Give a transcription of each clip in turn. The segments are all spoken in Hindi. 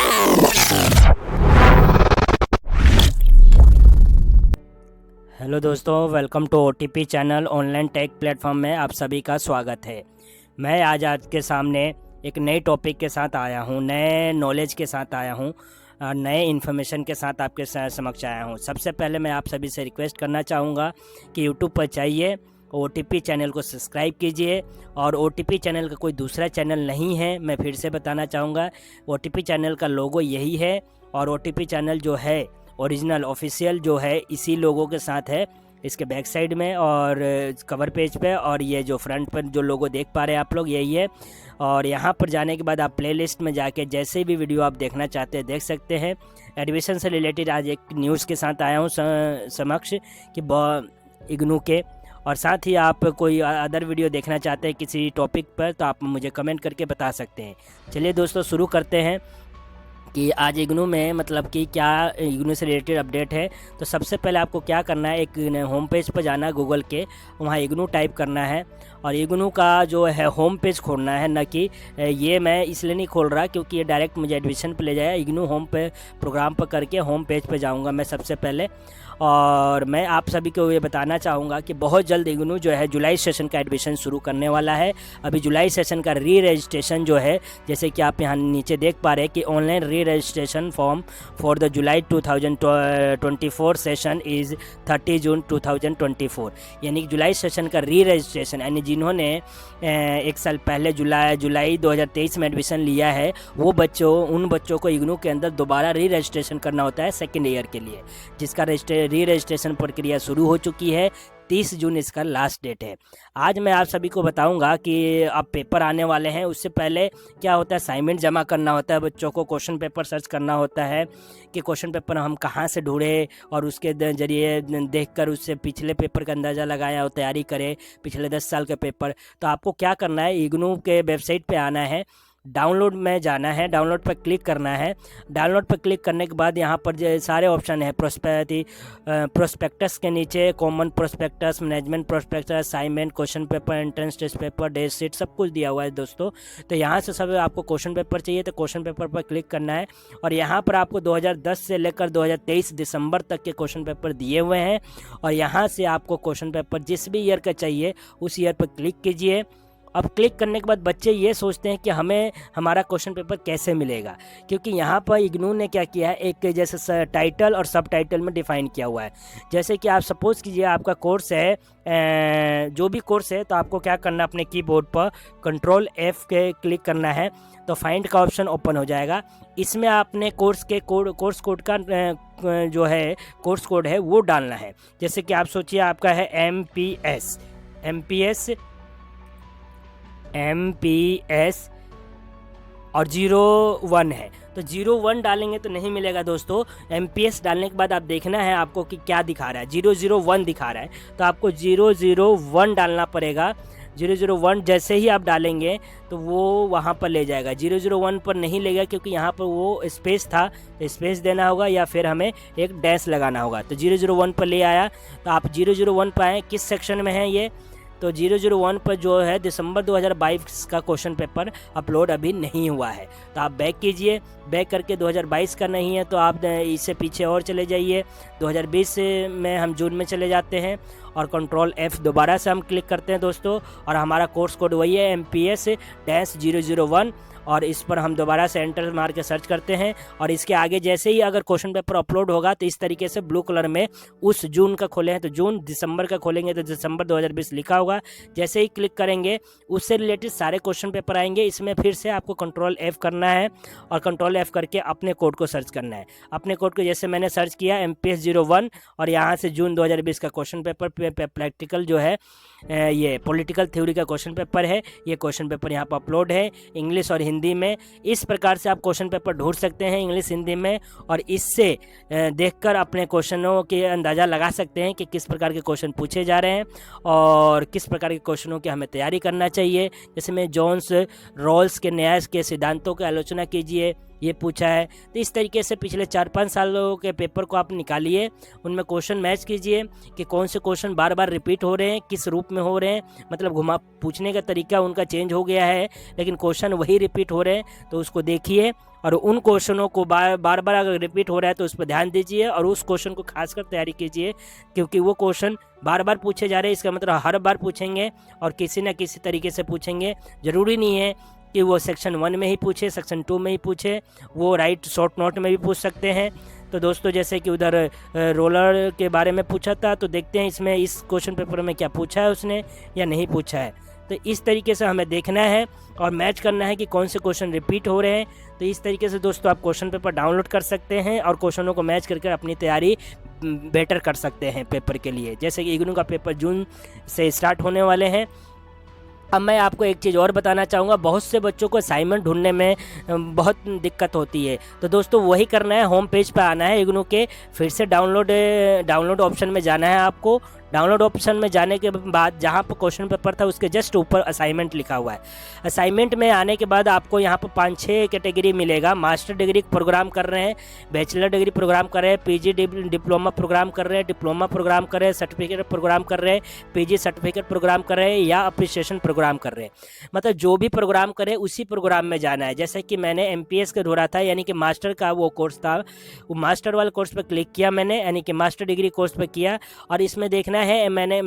हेलो दोस्तों, welcome to OTP channel online tech platform में आप सभी का स्वागत है। मैं आज के सामने एक नए टॉपिक के साथ आया हूँ, नए नॉलेज के साथ आया हूँ, नए इन्फॉर्मेशन के साथ आपके समक्ष आया हूँ। सबसे पहले मैं आप सभी से रिक्वेस्ट करना चाहूँगा कि यूट्यूब पर जाइए, ओटीपी चैनल को सब्सक्राइब कीजिए। और ओटीपी चैनल का कोई दूसरा चैनल नहीं है, मैं फिर से बताना चाहूँगा। ओटीपी चैनल का लोगो यही है और ओटीपी चैनल जो है ओरिजिनल ऑफिशियल जो है इसी लोगों के साथ है, इसके बैक साइड में और कवर पेज पे, और ये जो फ्रंट पर जो लोगो देख पा रहे हैं आप लोग यही है। और यहाँ पर जाने के बाद आप प्लेलिस्ट में जाके जैसे भी वीडियो आप देखना चाहते हैं देख सकते हैं। एडमिशन से रिलेटेड आज एक न्यूज़ के साथ आया हूँ समक्ष कि इग्नू के, और साथ ही आप कोई अदर वीडियो देखना चाहते हैं किसी टॉपिक पर तो आप मुझे कमेंट करके बता सकते हैं। चलिए दोस्तों, शुरू करते हैं कि आज इग्नू में मतलब कि क्या इग्नू से रिलेटेड अपडेट है। तो सबसे पहले आपको क्या करना है, एक होम पेज पर जाना है गूगल के, वहाँ इग्नू टाइप करना है और इग्नू का जो है होम पेज खोलना है। न कि ये मैं इसलिए नहीं खोल रहा क्योंकि ये डायरेक्ट मुझे एडमिशन पे ले जाएगा। इग्नू होम पे प्रोग्राम पर करके होम पेज पे जाऊँगा मैं सबसे पहले। और मैं आप सभी को ये बताना चाहूँगा कि बहुत जल्द इग्नू जो है जुलाई सेशन का एडमिशन शुरू करने वाला है। अभी जुलाई सेशन का री रजिस्ट्रेशन जो है, जैसे कि आप यहाँ नीचे देख पा रहे हैं कि ऑनलाइन री registration form for the July 2024 session is 30 जून 2024। यानी कि जुलाई सेशन का री रजिस्ट्रेशन, यानी जिन्होंने एक साल पहले जुलाई 2023 में एडमिशन लिया है वो उन बच्चों को इग्नू के अंदर दोबारा री रजिस्ट्रेशन करना होता है सेकेंड ईयर के लिए, जिसका री रजिस्ट्रेशन प्रक्रिया शुरू हो चुकी है। 30 जून इसका लास्ट डेट है। आज मैं आप सभी को बताऊंगा कि अब पेपर आने वाले हैं, उससे पहले क्या होता है, असाइनमेंट जमा करना होता है, बच्चों को क्वेश्चन पेपर सर्च करना होता है कि क्वेश्चन पेपर हम कहां से ढूंढे और उसके जरिए देखकर उससे पिछले पेपर का अंदाज़ा लगाया और तैयारी करें, पिछले 10 साल के पेपर। तो आपको क्या करना है, इग्नू के वेबसाइट पर आना है, डाउनलोड में जाना है, डाउनलोड पर क्लिक करना है। डाउनलोड पर क्लिक करने के बाद यहाँ पर सारे ऑप्शन है, प्रोस्पेक्टस के नीचे common prospectus, management prospectus, assignment, question paper, entrance test paper, date sheet, सब कुछ दिया हुआ है दोस्तों। तो यहाँ से सब आपको क्वेश्चन पेपर चाहिए तो क्वेश्चन पेपर पर क्लिक करना है और यहाँ पर आपको 2010 से लेकर 2023 दिसंबर तक के क्वेश्चन पेपर दिए हुए हैं। और यहाँ से आपको क्वेश्चन पेपर जिस भी ईयर का चाहिए उस ईयर पर क्लिक कीजिए। अब क्लिक करने के बाद बच्चे ये सोचते हैं कि हमें हमारा क्वेश्चन पेपर कैसे मिलेगा, क्योंकि यहाँ पर इग्नू ने क्या किया है, एक जैसे टाइटल और सब टाइटल में डिफाइन किया हुआ है। जैसे कि आप सपोज़ कीजिए आपका कोर्स है, जो भी कोर्स है, तो आपको क्या करना है, अपने कीबोर्ड पर कंट्रोल F के क्लिक करना है तो फाइंड का ऑप्शन ओपन हो जाएगा। इसमें आपने कोर्स कोड का जो है कोर्स कोड है वो डालना है। जैसे कि आप सोचिए आपका है MPS और 01 है, तो 01 डालेंगे तो नहीं मिलेगा दोस्तों। MPS डालने के बाद आप देखना है आपको कि क्या दिखा रहा है, 001 दिखा रहा है, तो आपको 001 डालना पड़ेगा। 001 जैसे ही आप डालेंगे तो वो वहाँ पर ले जाएगा। 001 पर नहीं लेगा क्योंकि यहाँ पर वो स्पेस था, तो स्पेस देना होगा या फिर हमें एक डैश लगाना होगा। तो 001 पर ले आया, तो आप 001 पर आए, किस सेक्शन में है ये, तो 001 पर जो है दिसंबर 2022 का क्वेश्चन पेपर अपलोड अभी नहीं हुआ है। तो आप बैक कीजिए, बैक करके 2022 का नहीं है तो आप इससे पीछे और चले जाइए, 2020 में हम जून में चले जाते हैं और कंट्रोल F दोबारा से हम क्लिक करते हैं दोस्तों, और हमारा कोर्स कोड वही है MPS-001, और इस पर हम दोबारा से एंटर मार के सर्च करते हैं। और इसके आगे जैसे ही अगर क्वेश्चन पेपर अपलोड होगा तो इस तरीके से ब्लू कलर में उस जून का खोले हैं तो जून, दिसंबर का खोलेंगे तो दिसंबर 2020 लिखा होगा। जैसे ही क्लिक करेंगे उससे रिलेटेड सारे क्वेश्चन पेपर आएंगे। इसमें फिर से आपको कंट्रोल F करना है और कंट्रोल F करके अपने कोड को सर्च करना है। अपने कोड को जैसे मैंने सर्च किया MPS-01 और यहाँ से जून 2020 का क्वेश्चन पेपर प्रैक्टिकल जो है, ये पॉलिटिकल थ्योरी का क्वेश्चन पेपर है, ये क्वेश्चन पेपर यहाँ पर अपलोड है इंग्लिश और हिंदी में। इस प्रकार से आप क्वेश्चन पेपर ढूंढ सकते हैं इंग्लिश हिंदी में, और इससे देखकर अपने क्वेश्चनों के अंदाज़ा लगा सकते हैं कि किस प्रकार के क्वेश्चन पूछे जा रहे हैं और किस प्रकार के क्वेश्चनों की हमें तैयारी करना चाहिए। जैसे में जोन्स रॉल्स के न्याय के सिद्धांतों की आलोचना कीजिए, ये पूछा है। तो इस तरीके से पिछले 4-5 सालों के पेपर को आप निकालिए, उनमें क्वेश्चन मैच कीजिए कि कौन से क्वेश्चन बार बार रिपीट हो रहे हैं, किस रूप में हो रहे हैं, मतलब घुमा पूछने का तरीका उनका चेंज हो गया है लेकिन क्वेश्चन वही रिपीट हो रहे हैं। तो उसको देखिए और उन क्वेश्चनों को बार बार अगर रिपीट हो रहा है तो उस पर ध्यान दीजिए और उस क्वेश्चन को खासकर तैयारी कीजिए, क्योंकि वो क्वेश्चन बार बार पूछे जा रहे हैं, इसका मतलब हर बार पूछेंगे और किसी न किसी तरीके से पूछेंगे। ज़रूरी नहीं है कि वो सेक्शन 1 में ही पूछे, सेक्शन 2 में ही पूछे, वो राइट शॉर्ट नोट में भी पूछ सकते हैं। तो दोस्तों जैसे कि उधर रोलर के बारे में पूछा था, तो देखते हैं इसमें इस क्वेश्चन पेपर में क्या पूछा है उसने या नहीं पूछा है। तो इस तरीके से हमें देखना है और मैच करना है कि कौन से क्वेश्चन रिपीट हो रहे हैं। तो इस तरीके से दोस्तों आप क्वेश्चन पेपर डाउनलोड कर सकते हैं और क्वेश्चनों को मैच करके अपनी तैयारी बेटर कर सकते हैं पेपर के लिए। जैसे कि इग्नू का पेपर जून से स्टार्ट होने वाले हैं। अब मैं आपको एक चीज़ और बताना चाहूँगा, बहुत से बच्चों को असाइनमेंट ढूंढने में बहुत दिक्कत होती है। तो दोस्तों वही करना है, होम पेज पर आना है इग्नू के, फिर से डाउनलोड ऑप्शन में जाना है आपको। डाउनलोड ऑप्शन में जाने के बाद जहाँ पर क्वेश्चन पेपर था उसके जस्ट ऊपर असाइनमेंट लिखा हुआ है। असाइनमेंट में आने के बाद आपको यहाँ पर 5-6 कैटेगरी मिलेगा। मास्टर डिग्री प्रोग्राम कर रहे हैं, बैचलर डिग्री प्रोग्राम कर रहे हैं, पीजी डिप्लोमा प्रोग्राम कर रहे हैं, डिप्लोमा प्रोग्राम कर रहे हैं, सर्टिफिकेट प्रोग्राम कर रहे हैं, पीजी सर्टिफिकेट प्रोग्राम कर रहे हैं या अप्रिसिएशन प्रोग्राम कर रहे हैं। मतलब जो भी प्रोग्राम करे उसी प्रोग्राम में जाना है। जैसे कि मैंने MPS का ढूंढा था, यानी कि मास्टर का वो कोर्स था, वो मास्टर वाले कोर्स पर क्लिक किया मैंने, यानी कि मास्टर डिग्री कोर्स पर किया और इसमें देखना है मैंने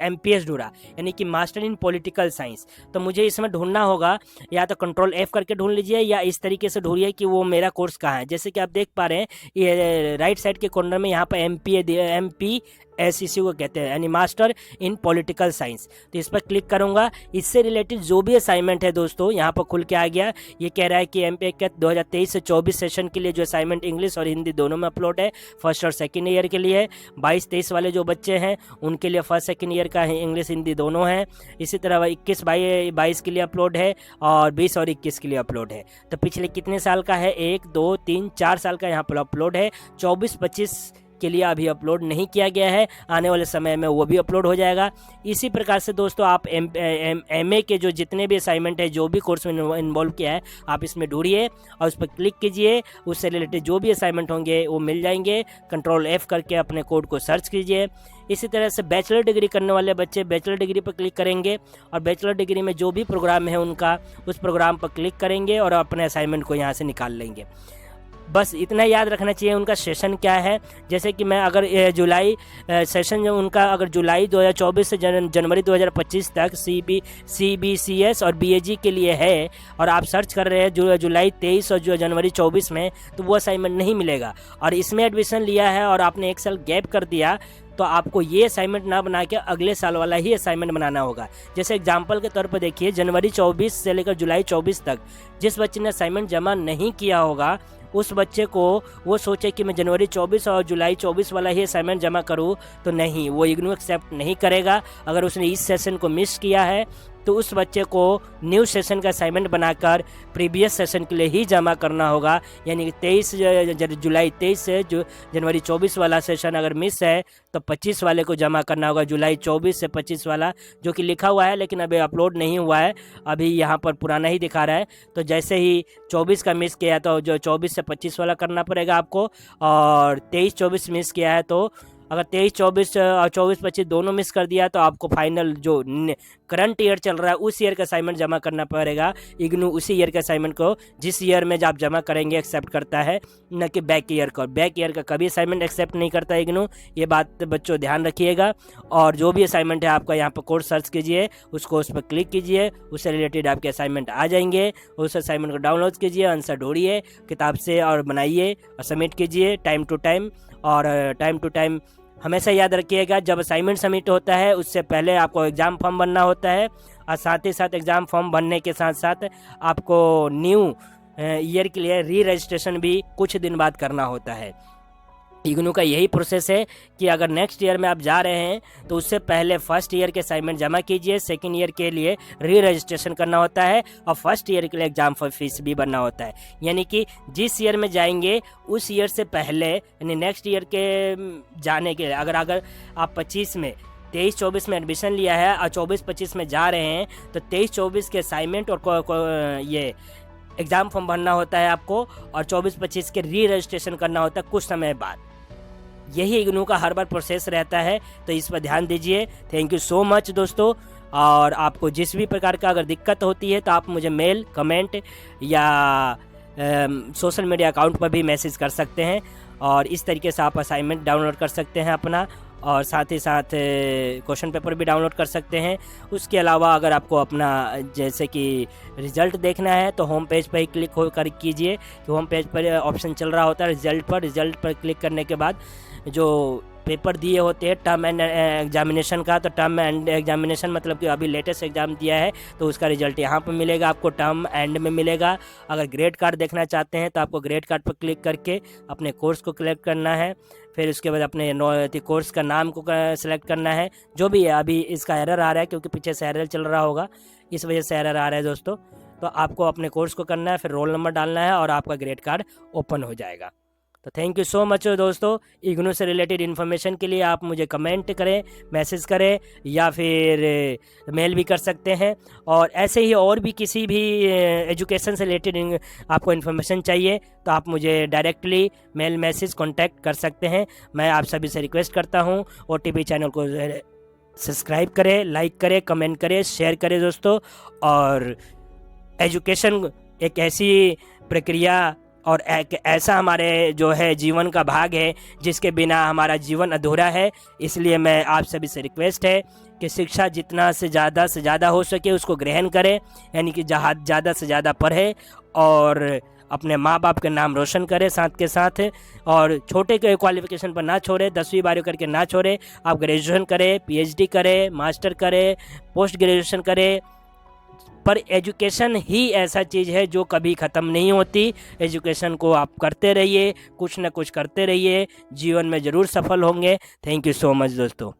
MPS ढूंढा, यानी कि मास्टर इन पॉलिटिकल साइंस। तो मुझे इसमें ढूंढना होगा, या तो कंट्रोल F करके ढूंढ लीजिए या इस तरीके से ढूंढिए कि वो मेरा कोर्स कहाँ है। जैसे कि आप देख पा रहे हैं ये राइट साइड के कॉर्नर में यहाँ पर MPSCC को कहते हैं, यानी मास्टर इन पॉलिटिकल साइंस। तो इस पर क्लिक करूंगा, इससे रिलेटेड जो भी असाइनमेंट है दोस्तों यहाँ पर खुल के आ गया। ये कह रहा है कि MPS 2023 से 24 सेशन के लिए जो असाइनमेंट इंग्लिश और हिंदी दोनों में अपलोड है, फर्स्ट और सेकेंड ईयर के लिए। 22-23 वाले जो बच्चे हैं उनके लिए फर्स्ट सेकेंड ईयर का है, इंग्लिश हिंदी दोनों हैं। इसी तरह 21-22 के लिए अपलोड है और 20 और 21 के लिए अपलोड है। तो पिछले कितने साल का है, 1, 2, 3, 4 साल का यहाँ पर अपलोड है। 24-25 के लिए अभी अपलोड नहीं किया गया है, आने वाले समय में वो भी अपलोड हो जाएगा। इसी प्रकार से दोस्तों आप MA के जो जितने भी असाइनमेंट है, जो भी कोर्स में इन्वॉल्व किया है, आप इसमें ढूंढिए और उस पर क्लिक कीजिए। उससे रिलेटेड जो भी असाइनमेंट होंगे वो मिल जाएंगे। कंट्रोल F करके अपने कोड को सर्च कीजिए। इसी तरह से बैचलर डिग्री करने वाले बच्चे बैचलर डिग्री पर क्लिक करेंगे और बैचलर डिग्री में जो भी प्रोग्राम है उनका, उस प्रोग्राम पर क्लिक करेंगे और अपने असाइनमेंट को यहाँ से निकाल लेंगे। बस इतना याद रखना चाहिए उनका सेशन क्या है। जैसे कि मैं अगर जुलाई सेशन जो उनका अगर जुलाई 2024 से जनवरी 2025 तक CBCS और BAG के लिए है और आप सर्च कर रहे हैं जुलाई 23 और जनवरी 24 में, तो वो असाइनमेंट नहीं मिलेगा। और इसमें एडमिशन लिया है और आपने 1 साल गैप कर दिया, तो आपको ये असाइनमेंट ना बना के अगले साल वाला ही असाइनमेंट बनाना होगा। जैसे एग्जांपल के तौर पर देखिए, जनवरी 24 से लेकर जुलाई 24 तक जिस बच्चे ने असाइनमेंट जमा नहीं किया होगा, उस बच्चे को वो सोचे कि मैं जनवरी 24 और जुलाई 24 वाला ही असाइनमेंट जमा करूं, तो नहीं, वो इग्नू एक्सेप्ट नहीं करेगा। अगर उसने इस सेशन को मिस किया है तो उस बच्चे को न्यू सेशन का असाइनमेंट बनाकर प्रीवियस सेशन के लिए ही जमा करना होगा। यानी कि 23 जुलाई 23 से जो जनवरी 24 वाला सेशन अगर मिस है तो 25 वाले को जमा करना होगा, जुलाई 24 से 25 वाला, जो कि लिखा हुआ है लेकिन अभी अपलोड नहीं हुआ है, अभी यहाँ पर पुराना ही दिखा रहा है। तो जैसे ही 24 का मिस किया तो जो 24 से 25 वाला करना पड़ेगा आपको, और 23-24 मिस किया है तो अगर 23-24 और 24-25 दोनों मिस कर दिया तो आपको फाइनल जो करंट ईयर चल रहा है उस ईयर का असाइनमेंट जमा करना पड़ेगा। इग्नू उसी ईयर के असाइनमेंट को जिस ईयर में आप जमा करेंगे एक्सेप्ट करता है, न कि बैक ईयर का। बैक ईयर का कभी असाइनमेंट एक्सेप्ट नहीं करता इग्नू, ये बात बच्चों ध्यान रखिएगा। और जो भी असाइनमेंट है आपका यहाँ पर कोर्स सर्च कीजिए, उसको उस पर क्लिक कीजिए, उससे रिलेटेड आपके असाइनमेंट आ जाएंगे। उस असाइनमेंट को डाउनलोड कीजिए, आंसर ढूंढिए किताब से और बनाइए और सबमिट कीजिए टाइम टू टाइम। और टाइम टू टाइम हमेशा याद रखिएगा, जब असाइनमेंट सबमिट होता है उससे पहले आपको एग्ज़ाम फॉर्म भरना होता है, और साथ ही साथ एग्ज़ाम फॉर्म भरने के साथ साथ आपको न्यू ईयर के लिए री रजिस्ट्रेशन भी कुछ दिन बाद करना होता है। इग्नू का यही प्रोसेस है कि अगर नेक्स्ट ईयर में आप जा रहे हैं तो उससे पहले फर्स्ट ईयर के असाइनमेंट जमा कीजिए, सेकंड ईयर के लिए री रजिस्ट्रेशन करना होता है और फर्स्ट ईयर के लिए एग्जाम फीस भी भरना होता है। यानी कि जिस ईयर में जाएंगे उस ईयर से पहले, यानी नेक्स्ट ईयर के जाने के लिए अगर आप 25 में 23-24 में एडमिशन लिया है और 24-25 में जा रहे हैं तो 23-24 के असाइनमेंट और ये एग्ज़ाम फॉर्म भरना होता है आपको और 24-25 के री रजिस्ट्रेशन करना होता है कुछ समय बाद। यही इग्नू का हर बार प्रोसेस रहता है, तो इस पर ध्यान दीजिए। थैंक यू सो मच दोस्तों। और आपको जिस भी प्रकार का अगर दिक्कत होती है तो आप मुझे मेल, कमेंट या सोशल मीडिया अकाउंट पर भी मैसेज कर सकते हैं, और इस तरीके से आप असाइनमेंट डाउनलोड कर सकते हैं अपना, और साथ ही साथ क्वेश्चन पेपर भी डाउनलोड कर सकते हैं। उसके अलावा अगर आपको अपना जैसे कि रिज़ल्ट देखना है तो होम पेज पर ही क्लिक होकर कीजिए, कि होम पेज पर ऑप्शन चल रहा होता है रिज़ल्ट पर क्लिक करने के बाद जो पेपर दिए होते हैं टर्म एंड एग्जामिनेशन का, तो टर्म एंड एग्जामिनेशन मतलब कि अभी लेटेस्ट एग्ज़ाम दिया है तो उसका रिजल्ट यहाँ पर मिलेगा, आपको टर्म एंड में मिलेगा। अगर ग्रेड कार्ड देखना चाहते हैं तो आपको ग्रेड कार्ड पर क्लिक करके अपने कोर्स को क्लिक करना है, फिर उसके बाद अपने कोर्स का नाम को सेलेक्ट करना है। जो भी है, अभी इसका एरर आ रहा है क्योंकि पीछे से एरर चल रहा होगा, इस वजह से एरर आ रहा है दोस्तों। तो आपको अपने कोर्स को करना है, फिर रोल नंबर डालना है और आपका ग्रेड कार्ड ओपन हो जाएगा। तो थैंक यू सो मच दोस्तों। इग्नू से रिलेटेड इन्फॉर्मेशन के लिए आप मुझे कमेंट करें, मैसेज करें या फिर मेल भी कर सकते हैं। और ऐसे ही और भी किसी भी एजुकेशन से रिलेटेड आपको इन्फॉर्मेशन चाहिए तो आप मुझे डायरेक्टली मेल, मैसेज कॉन्टैक्ट कर सकते हैं। मैं आप सभी से रिक्वेस्ट करता हूँ OTP चैनल को सब्सक्राइब करें, लाइक करें, कमेंट करें, शेयर करें दोस्तों। और एजुकेशन एक ऐसी प्रक्रिया और एक ऐसा हमारे जो है जीवन का भाग है जिसके बिना हमारा जीवन अधूरा है। इसलिए मैं आप सभी से रिक्वेस्ट है कि शिक्षा जितना से ज़्यादा हो सके उसको ग्रहण करें, यानी कि ज़्यादा से ज़्यादा पढ़े और अपने माँ बाप के नाम रोशन करें साथ के साथ। और छोटे के क्वालिफिकेशन पर ना छोड़े, 10वीं 12वीं करके ना छोड़े। आप ग्रेजुएशन करें, PhD करें, मास्टर करें, पोस्ट ग्रेजुएशन करें, पर एजुकेशन ही ऐसा चीज़ है जो कभी ख़त्म नहीं होती। एजुकेशन को आप करते रहिए, कुछ ना कुछ करते रहिए, जीवन में ज़रूर सफल होंगे। थैंक यू सो मच दोस्तों।